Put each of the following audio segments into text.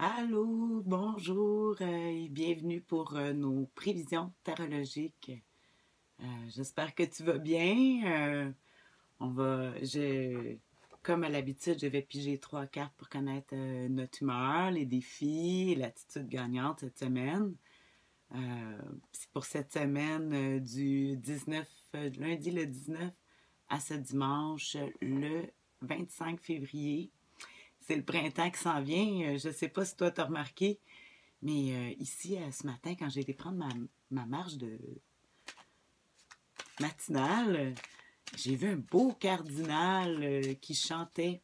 Allô, bonjour et bienvenue pour nos prévisions tarologiques. J'espère que tu vas bien. Comme à l'habitude, je vais piger 3 cartes pour connaître notre humeur, les défis et l'attitude gagnante cette semaine. C'est pour cette semaine du 19, lundi le 19 à ce dimanche le 25 février. C'est le printemps qui s'en vient. Je ne sais pas si toi t'as remarqué, mais ici, ce matin, quand j'ai été prendre ma marche de matinale, j'ai vu un beau cardinal qui chantait.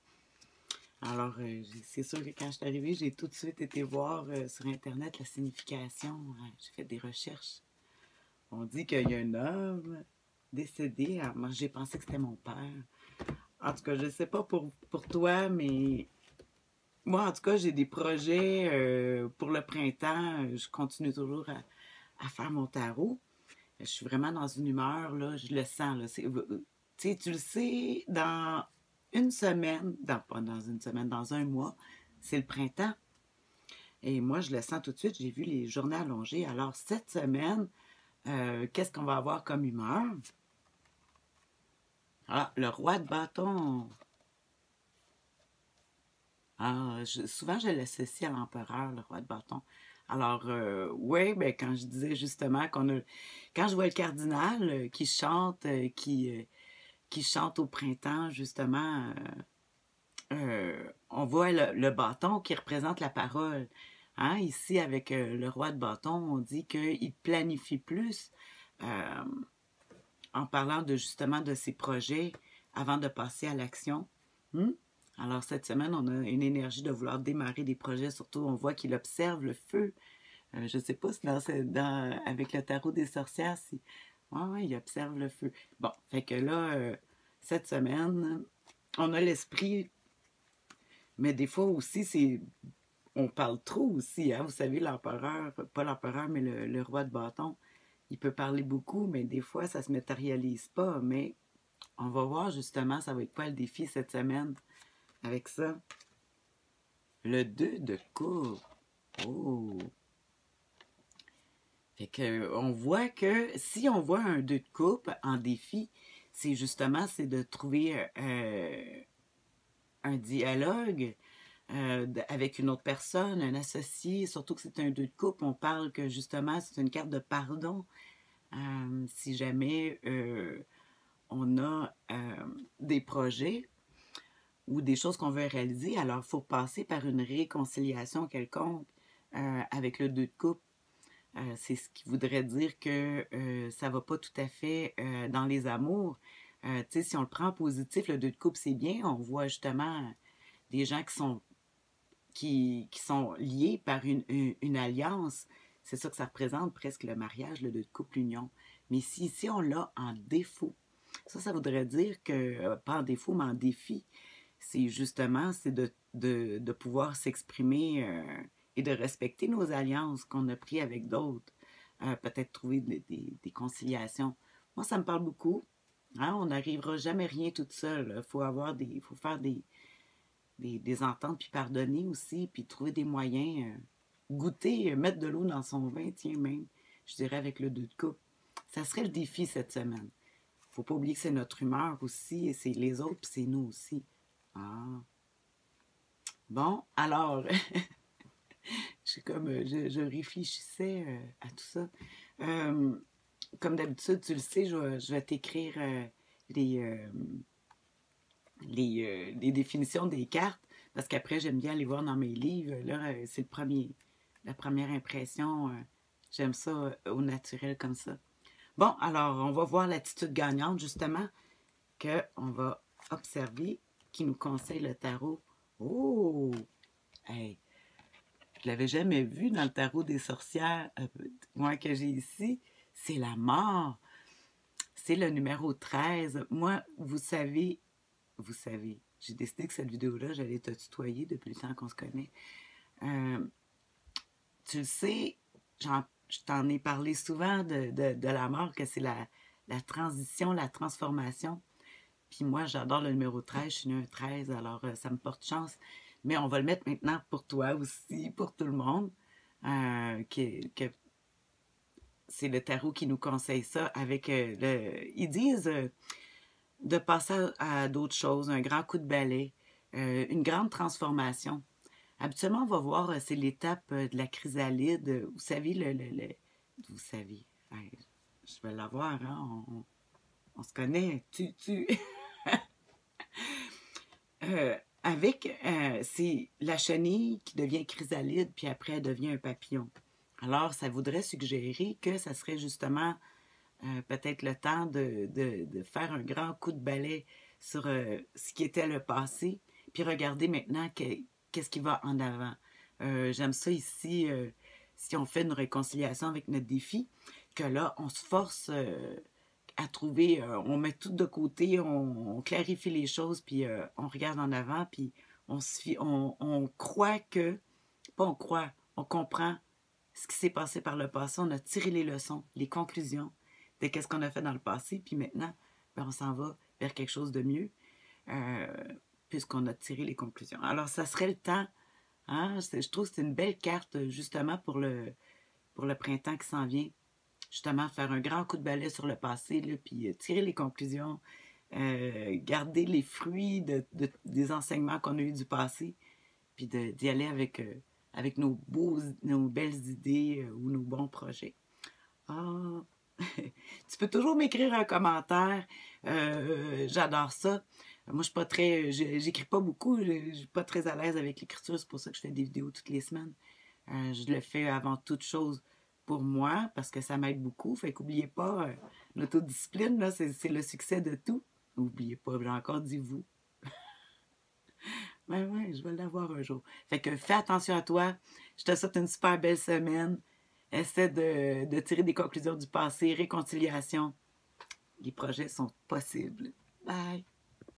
Alors, c'est sûr que quand je suis arrivée, j'ai tout de suite été voir sur Internet la signification. J'ai fait des recherches. On dit qu'il y a un homme décédé. Alors, moi, j'ai pensé que c'était mon père. En tout cas, je ne sais pas pour toi, mais moi, en tout cas, j'ai des projets pour le printemps. Je continue toujours à faire mon tarot. Je suis vraiment dans une humeur, là, je le sens. Là, tu le sais, dans une semaine, pas dans une semaine, dans un mois, c'est le printemps. Et moi, je le sens tout de suite. J'ai vu les journées allongées. Alors, cette semaine, qu'est-ce qu'on va avoir comme humeur? Ah, le roi de bâton. Souvent, je l'associe à l'empereur, le roi de bâton. Alors, oui, ben, quand je disais justement quand je vois le cardinal qui chante au printemps, justement, on voit le bâton qui représente la parole. Hein? Ici, avec le roi de bâton, on dit qu'il planifie plus euh, en parlant justement de ses projets avant de passer à l'action. Hmm? Alors, cette semaine, on a une énergie de vouloir démarrer des projets. Surtout, on voit qu'il observe le feu. Je ne sais pas si avec le tarot des sorcières, si. Ouais, il observe le feu. Bon, fait que là, cette semaine, on a l'esprit, mais des fois aussi, on parle trop aussi. Hein? Vous savez, l'empereur, pas l'empereur, mais le roi de bâton, il peut parler beaucoup, mais des fois, ça se matérialise pas. Mais on va voir justement, ça va être quoi le défi cette semaine avec ça. Le 2 de coupe. Oh! Fait que, on voit que si on voit un 2 de coupe en défi, c'est de trouver un dialogue avec une autre personne, un associé, surtout que c'est un 2 de coupe, on parle que justement c'est une carte de pardon. Si jamais on a des projets ou des choses qu'on veut réaliser, alors il faut passer par une réconciliation quelconque avec le 2 de coupe. C'est ce qui voudrait dire que ça ne va pas tout à fait dans les amours. Si on le prend en positif, le 2 de coupe, c'est bien. On voit justement des gens qui sont liés par une alliance. C'est ça que ça représente, presque le mariage, le 2 de coupe, l'union. Mais si ici, on l'a en défaut, ça voudrait dire que, pas en défaut, mais en défi, c'est de pouvoir s'exprimer et de respecter nos alliances qu'on a prises avec d'autres. Peut-être trouver des conciliations. Moi, ça me parle beaucoup. Hein? On n'arrivera jamais rien toute seule. Faut faire des ententes, puis pardonner aussi, puis trouver des moyens. Goûter, mettre de l'eau dans son vin, tiens même, je dirais avec le 2 de coupe. Ça serait le défi cette semaine. Faut pas oublier que c'est notre humeur aussi, et c'est les autres, puis c'est nous aussi. Ah. Bon, alors, je réfléchissais à tout ça. Euh, Comme d'habitude, tu le sais, je vais t'écrire les, euh, les définitions des cartes, parce qu'après, j'aime bien aller voir dans mes livres. Là, c'est la première impression. J'aime ça au naturel comme ça. Bon, alors, on va voir l'attitude gagnante, justement, qu'on va observer, qui nous conseille le tarot. Oh! Hey, je l'avais jamais vu dans le tarot des sorcières, moi que j'ai ici. C'est la mort. C'est le numéro 13. Moi, vous savez, j'ai décidé que cette vidéo-là, j'allais te tutoyer depuis le temps qu'on se connaît. Euh, Tu le sais, je t'en ai parlé souvent de la mort, que c'est la transition, la transformation. Puis moi, j'adore le numéro 13, je suis née un 13, alors ça me porte chance. Mais on va le mettre maintenant pour toi aussi, pour tout le monde. Que c'est le tarot qui nous conseille ça avec Ils disent de passer à d'autres choses, un grand coup de balai, une grande transformation. Habituellement, on va voir, c'est l'étape de la chrysalide. Vous savez, vous savez, hey, je vais l'avoir, hein? On se connaît. C'est la chenille qui devient chrysalide, puis après, elle devient un papillon. Alors, ça voudrait suggérer que ça serait justement peut-être le temps de faire un grand coup de balai sur ce qui était le passé, puis regarder maintenant qu'est-ce qui va en avant. J'aime ça ici, si on fait une réconciliation avec notre défi, que là, on se force à trouver, on met tout de côté, on clarifie les choses, puis on regarde en avant, puis on croit que, pas on croit, on comprend ce qui s'est passé par le passé, on a tiré les leçons, les conclusions de qu'est-ce qu'on a fait dans le passé, puis maintenant, ben, on s'en va vers quelque chose de mieux, euh, puisqu'on a tiré les conclusions. Alors, ça serait le temps, hein? Je trouve que c'est une belle carte, justement, pour le printemps qui s'en vient. Justement, faire un grand coup de balai sur le passé, là, puis tirer les conclusions, garder les fruits des enseignements qu'on a eus du passé, puis d'y aller avec nos belles idées ou nos bons projets. Ah, tu peux toujours m'écrire un commentaire. J'adore ça. Moi, je suis pas très. J'écris pas beaucoup. Je suis pas très à l'aise avec l'écriture. C'est pour ça que je fais des vidéos toutes les semaines. Je le fais avant toute chose pour moi parce que ça m'aide beaucoup. Fait qu'oubliez pas, l'autodiscipline, là, c'est le succès de tout. N'oubliez pas, j'ai encore dit vous. Ben ouais, je vais l'avoir un jour. Fait que fais attention à toi. Je te souhaite une super belle semaine. Essaie de tirer des conclusions du passé, réconciliation. Les projets sont possibles. Bye!